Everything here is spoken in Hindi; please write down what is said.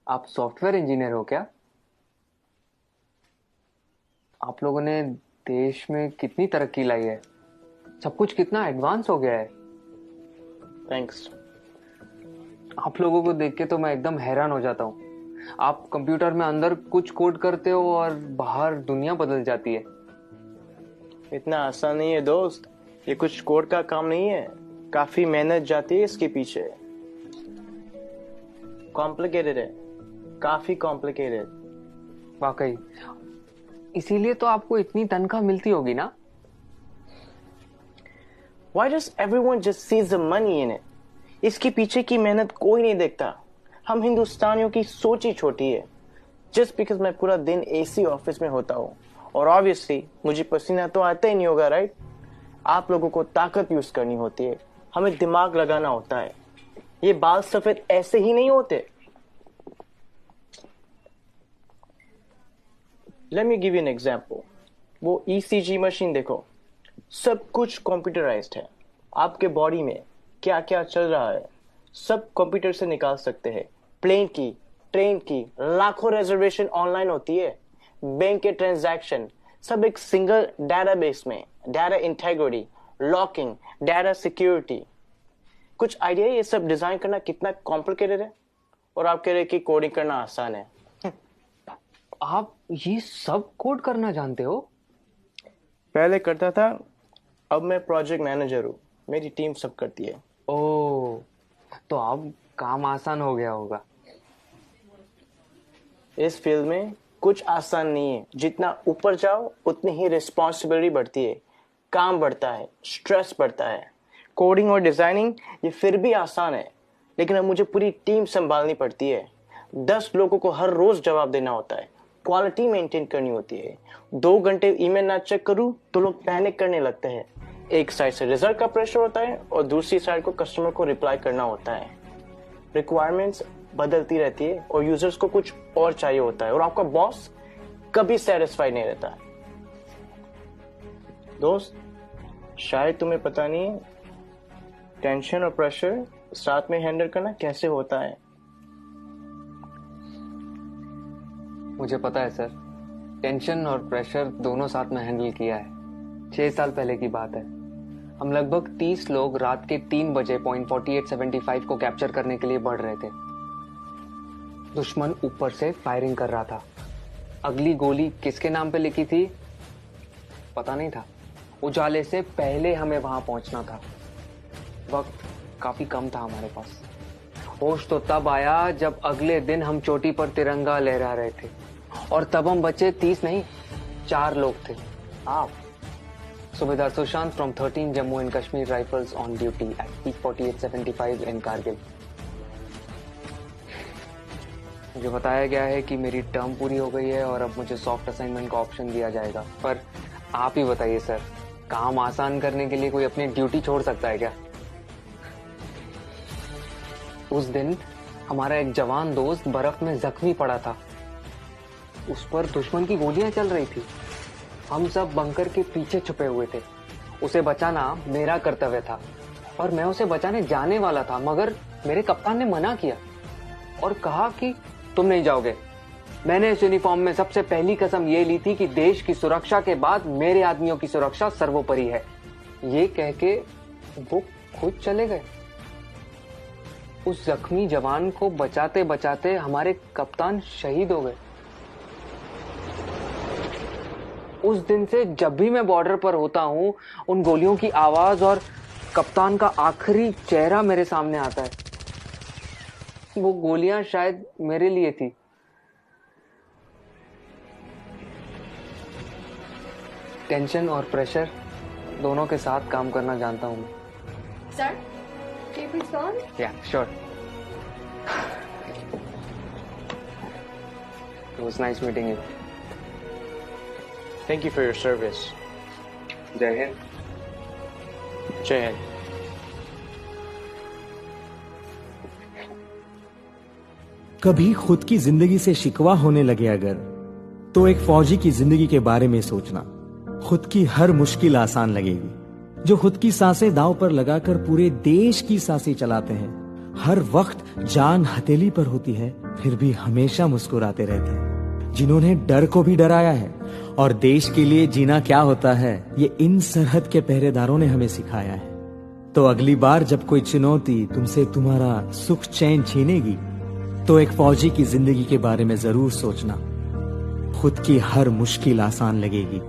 आप सॉफ्टवेयर इंजीनियर हो क्या? आप लोगों ने देश में कितनी तरक्की लाई है। सब कुछ कितना एडवांस हो गया है। थैंक्स। आप लोगों को देख के तो मैं एकदम हैरान हो जाता हूँ। आप कंप्यूटर में अंदर कुछ कोड करते हो और बाहर दुनिया बदल जाती है। इतना आसान नहीं है दोस्त, ये कुछ कोड का काम नहीं है, काफी मेहनत जाती है इसके पीछे। कॉम्प्लिकेटेड है, काफी कॉम्प्लिकेटेड। वाकई, इसीलिए तो आपको इतनी तनख्वाह मिलती होगी ना। Why does everyone just sees the money in it? इसके पीछे की मेहनत कोई नहीं देखता। हम हिंदुस्तानियों की सोच ही छोटी है। जस्ट बिकॉज मैं पूरा दिन एसी ऑफिस में होता हूँ और ऑब्वियसली मुझे पसीना तो आता ही नहीं होगा, राइट? आप लोगों को ताकत यूज करनी होती है, हमें दिमाग लगाना होता है। ये बाल सफेद ऐसे ही नहीं होते। Let me give you an example. वो ईसीजी मशीन देखो, सब कुछ कंप्यूटराइज्ड है। आपके बॉडी में क्या क्या चल रहा है सब कंप्यूटर से निकाल सकते हैं। प्लेन की, ट्रेन की, लाखों रिजर्वेशन ऑनलाइन होती है। बैंक के ट्रांजैक्शन सब एक सिंगल डेटाबेस में। Data integrity, locking, data security. कुछ आइडिया ये सब डिजाइन करना कितना कॉम्प्लिकेटेड है? और आप कह रहे कि कोडिंग करना आसान है। आप ये सब कोड करना जानते हो? पहले करता था, अब मैं प्रोजेक्ट मैनेजर हूँ, मेरी टीम सब करती है। ओह, तो अब काम आसान हो गया होगा। इस फील्ड में कुछ आसान नहीं है। जितना ऊपर जाओ उतनी ही रिस्पॉन्सिबिलिटी बढ़ती है, काम बढ़ता है, स्ट्रेस बढ़ता है। कोडिंग और डिजाइनिंग ये फिर भी आसान है, लेकिन अब मुझे पूरी टीम संभालनी पड़ती है। 10 लोगों को हर रोज जवाब देना होता है, क्वालिटी मेंटेन करनी होती है। 2 घंटे ईमेल ना चेक करूं तो लोग पैनिक करने लगते हैं। एक साइड से रिजल्ट का प्रेशर होता है और दूसरी साइड को कस्टमर को रिप्लाई करना होता है। रिक्वायरमेंट्स बदलती रहती है और यूजर्स को कुछ और चाहिए होता है, और आपका बॉस कभी सेटिस्फाइड नहीं रहता। दोस्त, शायद तुम्हें पता नहीं है टेंशन और प्रेशर साथ में हैंडल करना कैसे होता है। मुझे पता है सर, टेंशन और प्रेशर दोनों साथ में हैंडल किया है। 6 साल पहले की बात है। हम लगभग 30 लोग रात के 3 बजे पॉइंट 4875 को कैप्चर करने के लिए बढ़ रहे थे। दुश्मन ऊपर से फायरिंग कर रहा था। अगली गोली किसके नाम पे लिखी थी पता नहीं था। उजाले से पहले हमें वहां पहुंचना था। वक्त काफी कम था हमारे पास। होश तो तब आया जब अगले दिन हम चोटी पर तिरंगा लहरा रहे थे, और तब हम बचे 30 नहीं, 4 लोग थे। आप, Subedar Sushant from 13 Jammu and Kashmir Rifles on duty at peak 4875 in Kargil. मुझे बताया गया है कि मेरी टर्म पूरी हो गई है और अब मुझे सॉफ्ट असाइनमेंट का ऑप्शन दिया जाएगा। पर आप ही बताइए सर, काम आसान करने के लिए कोई अपनी ड्यूटी छोड़ सकता है क्या? उस दिन हमारा एक जवान दोस्त बर्फ में जख्मी पड़ा था। उस पर दुश्मन की गोलियां चल रही थी। हम सब बंकर के पीछे छुपे हुए थे। उसे बचाना मेरा कर्तव्य था और मैं उसे बचाने जाने वाला था, मगर मेरे कप्तान ने मना किया और कहा कि तुम नहीं जाओगे। मैंने इस यूनिफॉर्म में सबसे पहली कसम ये ली थी कि देश की सुरक्षा के बाद मेरे आदमियों की सुरक्षा सर्वोपरि है। ये कह के वो खुद चले गए। उस जख्मी जवान को बचाते बचाते हमारे कप्तान शहीद हो गए। उस दिन से जब भी मैं बॉर्डर पर होता हूं, उन गोलियों की आवाज और कप्तान का आखिरी चेहरा मेरे सामने आता है। वो गोलियां शायद मेरे लिए थी। टेंशन और प्रेशर दोनों के साथ काम करना जानता हूं मैं। Sir, can you please go on? Yeah, sure. It was nice meeting you. Thank you for your service. जय हिंद। जय हिंद। कभी खुद की जिंदगी से शिकवा होने लगे अगर, तो एक फौजी की जिंदगी के बारे में सोचना। खुद की हर मुश्किल आसान लगेगी। जो खुद की सांसें दांव पर लगाकर पूरे देश की सांसें चलाते हैं, हर वक्त जान हथेली पर होती है, फिर भी हमेशा मुस्कुराते रहते हैं, जिन्होंने डर को भी डराया है और देश के लिए जीना क्या होता है ये इन सरहद के पहरेदारों ने हमें सिखाया है। तो अगली बार जब कोई चुनौती तुमसे तुम्हारा सुख चैन छीनेगी, तो एक फौजी की जिंदगी के बारे में जरूर सोचना। खुद की हर मुश्किल आसान लगेगी